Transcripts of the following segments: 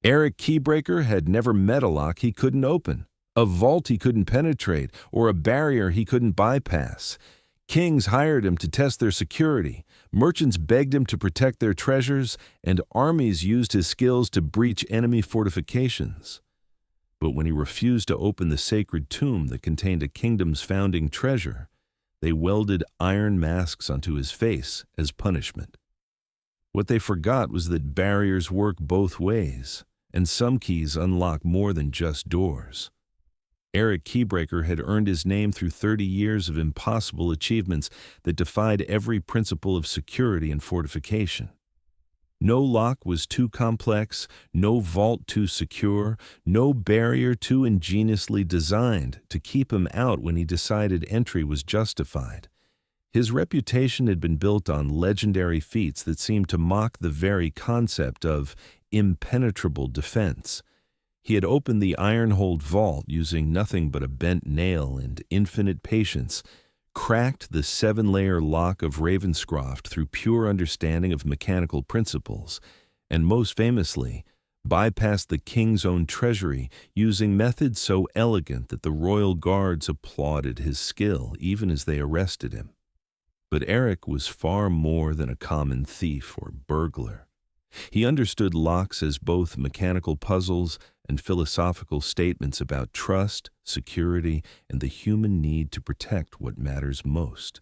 Erik Keybreaker had never met a lock he couldn't open, a vault he couldn't penetrate, or a barrier he couldn't bypass. Kings hired him to test their security, merchants begged him to protect their treasures, and armies used his skills to breach enemy fortifications. But when he refused to open the sacred tomb that contained a kingdom's founding treasure, they welded iron masks onto his face as punishment. What they forgot was that barriers work both ways, and some keys unlock more than just doors. Erik Keybreaker had earned his name through 30 years of impossible achievements that defied every principle of security and fortification. No lock was too complex, no vault too secure, no barrier too ingeniously designed to keep him out when he decided entry was justified. His reputation had been built on legendary feats that seemed to mock the very concept of impenetrable defense. He had opened the iron-holed vault using nothing but a bent nail and infinite patience, cracked the 7-layer lock of Ravenscroft through pure understanding of mechanical principles, and most famously, bypassed the king's own treasury using methods so elegant that the royal guards applauded his skill even as they arrested him. But Erik was far more than a common thief or burglar. He understood locks as both mechanical puzzles and philosophical statements about trust, security, and the human need to protect what matters most.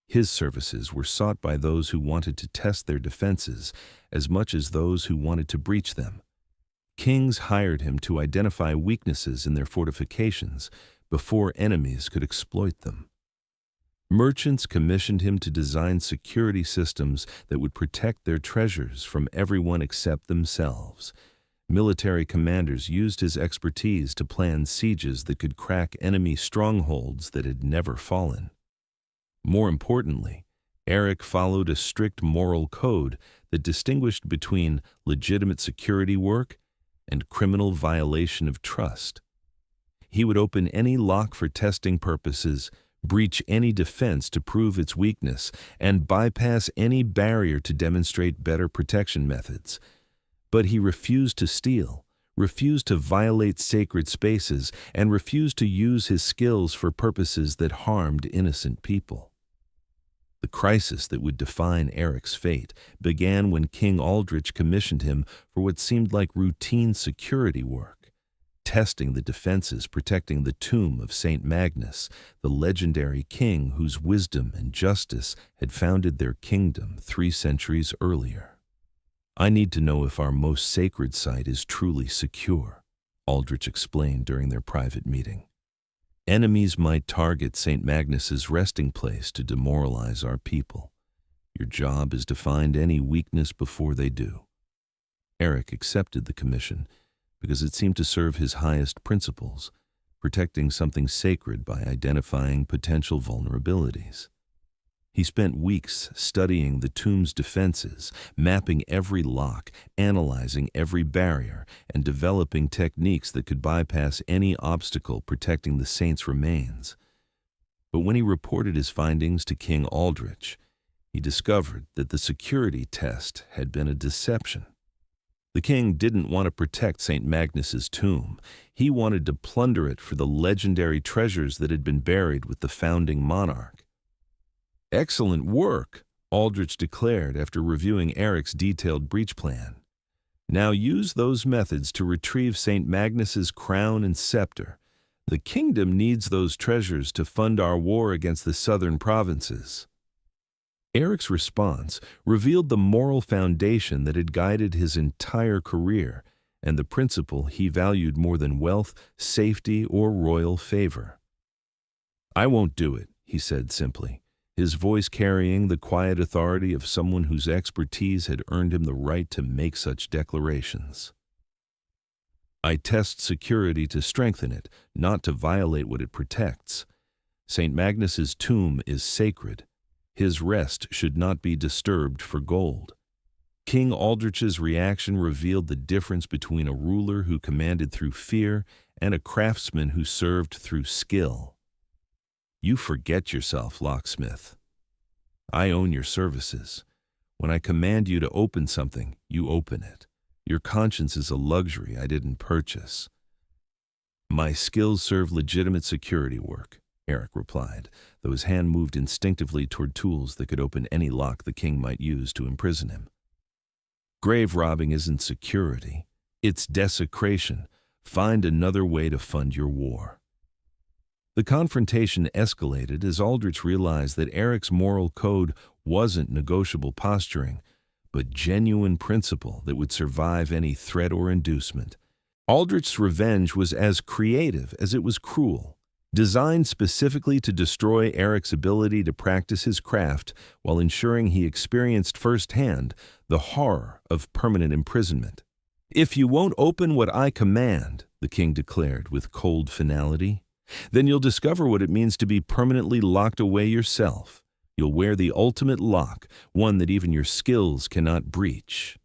His services were sought by those who wanted to test their defenses as much as those who wanted to breach them. Kings hired him to identify weaknesses in their fortifications before enemies could exploit them. Merchants commissioned him to design security systems that would protect their treasures from everyone except themselves. Military commanders used his expertise to plan sieges that could crack enemy strongholds that had never fallen. More importantly, Erik followed a strict moral code that distinguished between legitimate security work and criminal violation of trust. He would open any lock for testing purposes, breach any defense to prove its weakness, and bypass any barrier to demonstrate better protection methods. But he refused to steal, refused to violate sacred spaces, and refused to use his skills for purposes that harmed innocent people. The crisis that would define Erik's fate began when King Aldrich commissioned him for what seemed like routine security work, testing the defenses protecting the tomb of St. Magnus, the legendary king whose wisdom and justice had founded their kingdom 3 centuries earlier. "I need to know if our most sacred site is truly secure," Aldrich explained during their private meeting. "Enemies might target St. Magnus's resting place to demoralize our people. Your job is to find any weakness before they do." Erik accepted the commission because it seemed to serve his highest principles, protecting something sacred by identifying potential vulnerabilities. He spent weeks studying the tomb's defenses, mapping every lock, analyzing every barrier, and developing techniques that could bypass any obstacle protecting the saint's remains. But when he reported his findings to King Aldrich, he discovered that the security test had been a deception. The king didn't want to protect St. Magnus's tomb. He wanted to plunder it for the legendary treasures that had been buried with the founding monarch. "Excellent work," Aldrich declared after reviewing Erik's detailed breach plan. "Now use those methods to retrieve St. Magnus's crown and scepter. The kingdom needs those treasures to fund our war against the southern provinces." Erik's response revealed the moral foundation that had guided his entire career and the principle he valued more than wealth, safety, or royal favor. "I won't do it," he said simply, his voice carrying the quiet authority of someone whose expertise had earned him the right to make such declarations. "I test security to strengthen it, not to violate what it protects. St. Magnus's tomb is sacred. His rest should not be disturbed for gold." King Aldrich's reaction revealed the difference between a ruler who commanded through fear and a craftsman who served through skill. "You forget yourself, Locksmith. I own your services. When I command you to open something, you open it. Your conscience is a luxury I didn't purchase. My skills serve legitimate security work, Erik replied, though his hand moved instinctively toward tools that could open any lock the king might use to imprison him. Grave robbing isn't security. It's desecration. Find another way to fund your war. The confrontation escalated as Aldrich realized that Erik's moral code wasn't negotiable posturing, but genuine principle that would survive any threat or inducement. Aldrich's revenge was as creative as it was cruel, designed specifically to destroy Erik's ability to practice his craft while ensuring he experienced firsthand the horror of permanent imprisonment. "If you won't open what I command," the king declared with cold finality, "then you'll discover what it means to be permanently locked away yourself. You'll wear the ultimate lock, one that even your skills cannot breach."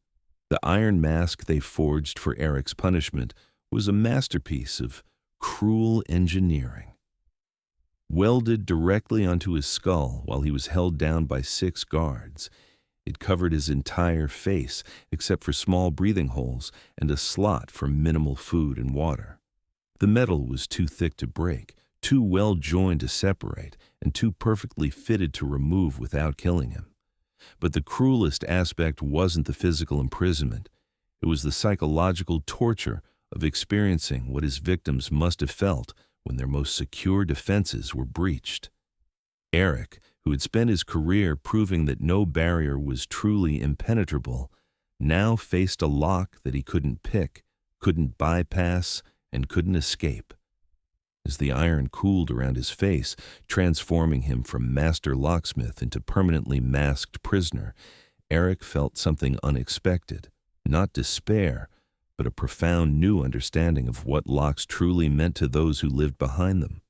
The iron mask they forged for Erik's punishment was a masterpiece of cruel engineering. Welded directly onto his skull while he was held down by 6 guards, it covered his entire face except for small breathing holes and a slot for minimal food and water. The metal was too thick to break, too well joined to separate, and too perfectly fitted to remove without killing him. But the cruelest aspect wasn't the physical imprisonment. It was the psychological torture of experiencing what his victims must have felt when their most secure defenses were breached. Erik, who had spent his career proving that no barrier was truly impenetrable, now faced a lock that he couldn't pick, couldn't bypass, and couldn't escape. As the iron cooled around his face, transforming him from master locksmith into permanently masked prisoner, Erik felt something unexpected, not despair, but a profound new understanding of what locks truly meant to those who lived behind them.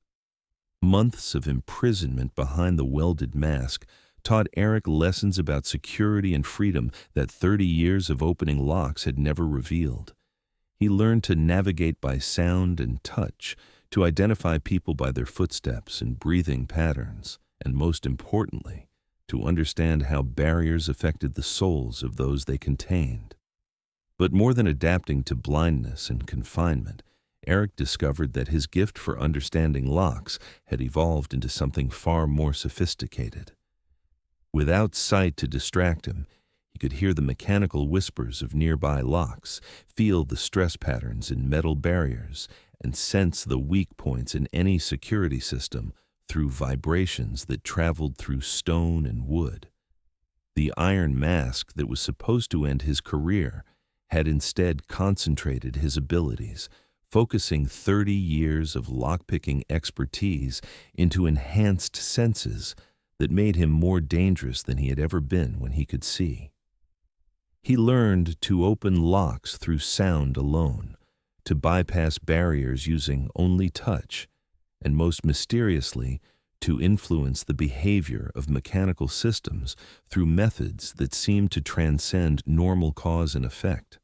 Months of imprisonment behind the welded mask taught Erik lessons about security and freedom that 30 years of opening locks had never revealed. He learned to navigate by sound and touch, to identify people by their footsteps and breathing patterns, and most importantly, to understand how barriers affected the souls of those they contained. But more than adapting to blindness and confinement, Erik discovered that his gift for understanding locks had evolved into something far more sophisticated. Without sight to distract him, he could hear the mechanical whispers of nearby locks, feel the stress patterns in metal barriers, and sense the weak points in any security system through vibrations that traveled through stone and wood. The iron mask that was supposed to end his career had instead concentrated his abilities, focusing 30 years of lockpicking expertise into enhanced senses that made him more dangerous than he had ever been when he could see. He learned to open locks through sound alone, to bypass barriers using only touch, and most mysteriously, to influence the behavior of mechanical systems through methods that seemed to transcend normal cause and effect.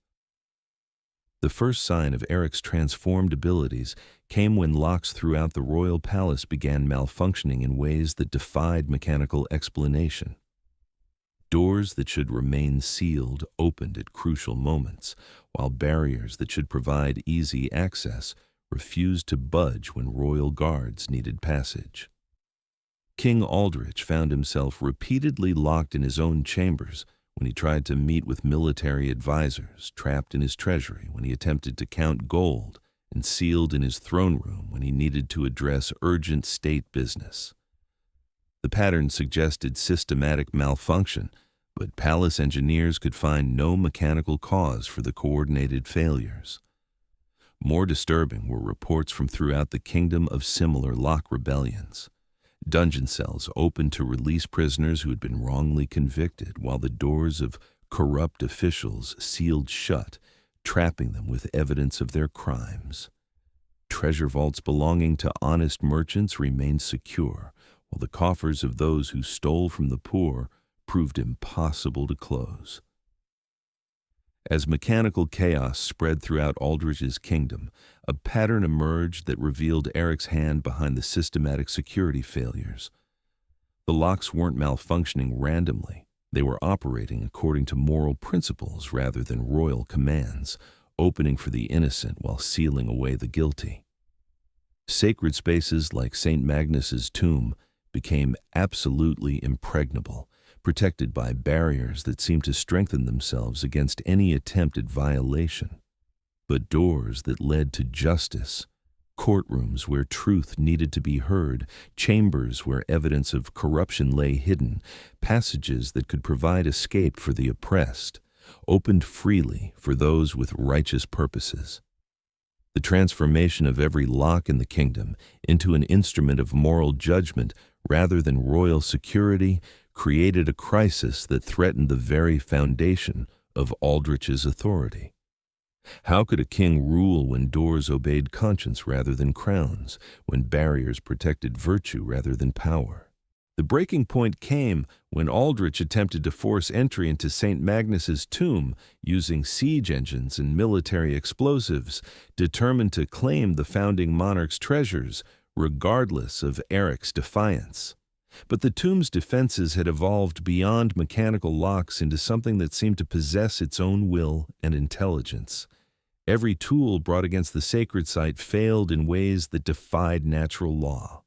The first sign of Erik's transformed abilities came when locks throughout the royal palace began malfunctioning in ways that defied mechanical explanation. Doors that should remain sealed opened at crucial moments, while barriers that should provide easy access refused to budge when royal guards needed passage. King Aldrich found himself repeatedly locked in his own chambers when he tried to meet with military advisors, trapped in his treasury when he attempted to count gold, and sealed in his throne room when he needed to address urgent state business. The pattern suggested systematic malfunction, but palace engineers could find no mechanical cause for the coordinated failures. More disturbing were reports from throughout the kingdom of similar lock rebellions. Dungeon cells opened to release prisoners who had been wrongly convicted, while the doors of corrupt officials sealed shut, trapping them with evidence of their crimes. Treasure vaults belonging to honest merchants remained secure, while the coffers of those who stole from the poor proved impossible to close. As mechanical chaos spread throughout Aldrich's kingdom, a pattern emerged that revealed Erik's hand behind the systematic security failures. The locks weren't malfunctioning randomly. They were operating according to moral principles rather than royal commands, opening for the innocent while sealing away the guilty. Sacred spaces like St. Magnus's tomb became absolutely impregnable, protected by barriers that seemed to strengthen themselves against any attempt at violation. But doors that led to justice, courtrooms where truth needed to be heard, chambers where evidence of corruption lay hidden, passages that could provide escape for the oppressed, opened freely for those with righteous purposes. The transformation of every lock in the kingdom into an instrument of moral judgment rather than royal security created a crisis that threatened the very foundation of Aldrich's authority. How could a king rule when doors obeyed conscience rather than crowns, when barriers protected virtue rather than power? The breaking point came when Aldrich attempted to force entry into St. Magnus's tomb using siege engines and military explosives, determined to claim the founding monarch's treasures, regardless of Erik's defiance. But the tomb's defenses had evolved beyond mechanical locks into something that seemed to possess its own will and intelligence. Every tool brought against the sacred site failed in ways that defied natural law.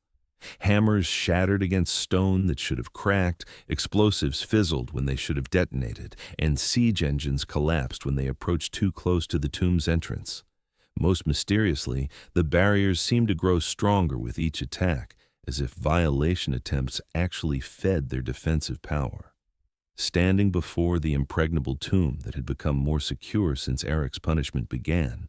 Hammers shattered against stone that should have cracked, explosives fizzled when they should have detonated, and siege engines collapsed when they approached too close to the tomb's entrance. Most mysteriously, the barriers seemed to grow stronger with each attack, as if violation attempts actually fed their defensive power. Standing before the impregnable tomb that had become more secure since Erik's punishment began,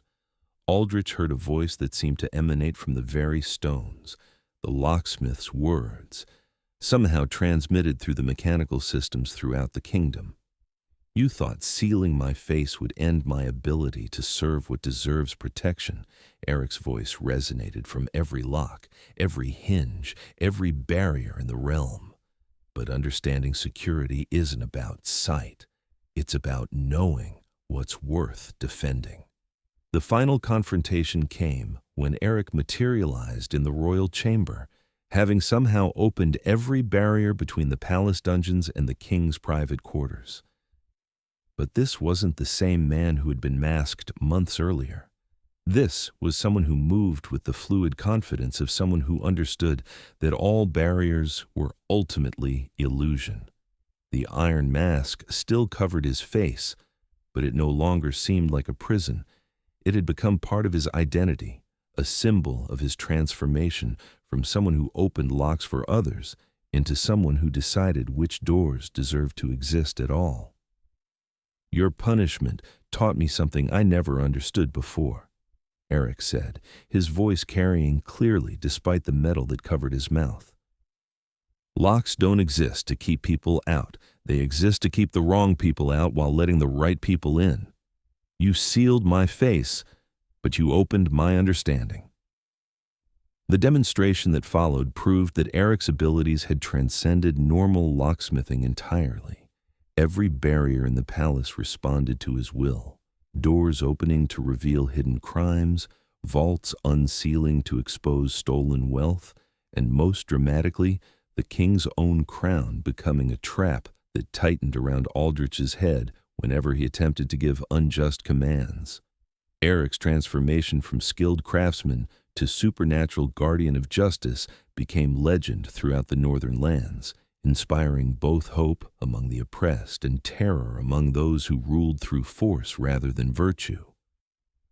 Aldrich heard a voice that seemed to emanate from the very stones, the locksmith's words, somehow transmitted through the mechanical systems throughout the kingdom. You thought sealing my face would end my ability to serve what deserves protection. Erik's voice resonated from every lock, every hinge, every barrier in the realm. But understanding security isn't about sight. It's about knowing what's worth defending. The final confrontation came when Erik materialized in the royal chamber, having somehow opened every barrier between the palace dungeons and the king's private quarters. But this wasn't the same man who had been masked months earlier. This was someone who moved with the fluid confidence of someone who understood that all barriers were ultimately illusion. The iron mask still covered his face, but it no longer seemed like a prison. It had become part of his identity, a symbol of his transformation from someone who opened locks for others into someone who decided which doors deserved to exist at all. Your punishment taught me something I never understood before, Erik said, his voice carrying clearly despite the metal that covered his mouth. Locks don't exist to keep people out. They exist to keep the wrong people out while letting the right people in. You sealed my face, but you opened my understanding. The demonstration that followed proved that Erik's abilities had transcended normal locksmithing entirely. Every barrier in the palace responded to his will. Doors opening to reveal hidden crimes, vaults unsealing to expose stolen wealth, and most dramatically, the king's own crown becoming a trap that tightened around Aldrich's head whenever he attempted to give unjust commands. Erik's transformation from skilled craftsman to supernatural guardian of justice became legend throughout the northern lands, inspiring both hope among the oppressed and terror among those who ruled through force rather than virtue.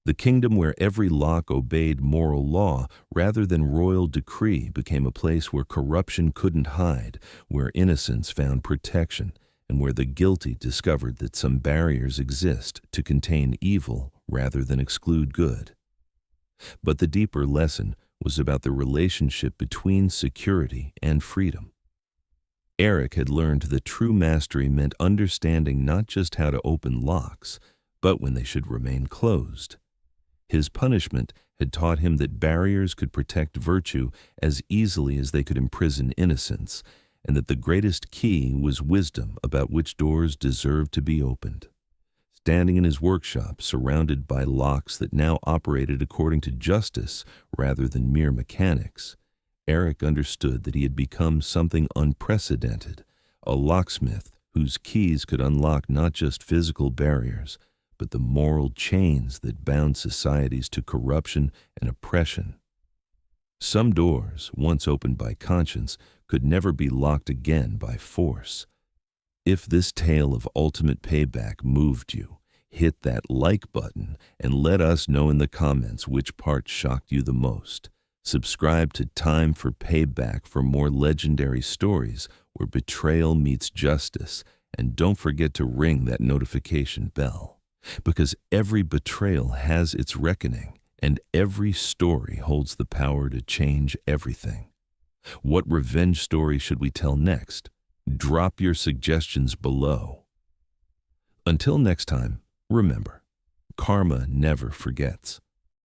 The kingdom where every lock obeyed moral law rather than royal decree became a place where corruption couldn't hide, where innocence found protection, and where the guilty discovered that some barriers exist to contain evil rather than exclude good. But the deeper lesson was about the relationship between security and freedom. Erik had learned that true mastery meant understanding not just how to open locks, but when they should remain closed. His punishment had taught him that barriers could protect virtue as easily as they could imprison innocence, and that the greatest key was wisdom about which doors deserved to be opened. Standing in his workshop, surrounded by locks that now operated according to justice rather than mere mechanics, Erik understood that he had become something unprecedented, a locksmith whose keys could unlock not just physical barriers, but the moral chains that bound societies to corruption and oppression. Some doors, once opened by conscience, could never be locked again by force. If this tale of ultimate payback moved you, hit that like button and let us know in the comments which part shocked you the most. Subscribe to Time for Payback for more legendary stories where betrayal meets justice, and don't forget to ring that notification bell, because every betrayal has its reckoning, and every story holds the power to change everything. What revenge story should we tell next? Drop your suggestions below. Until next time, remember, karma never forgets.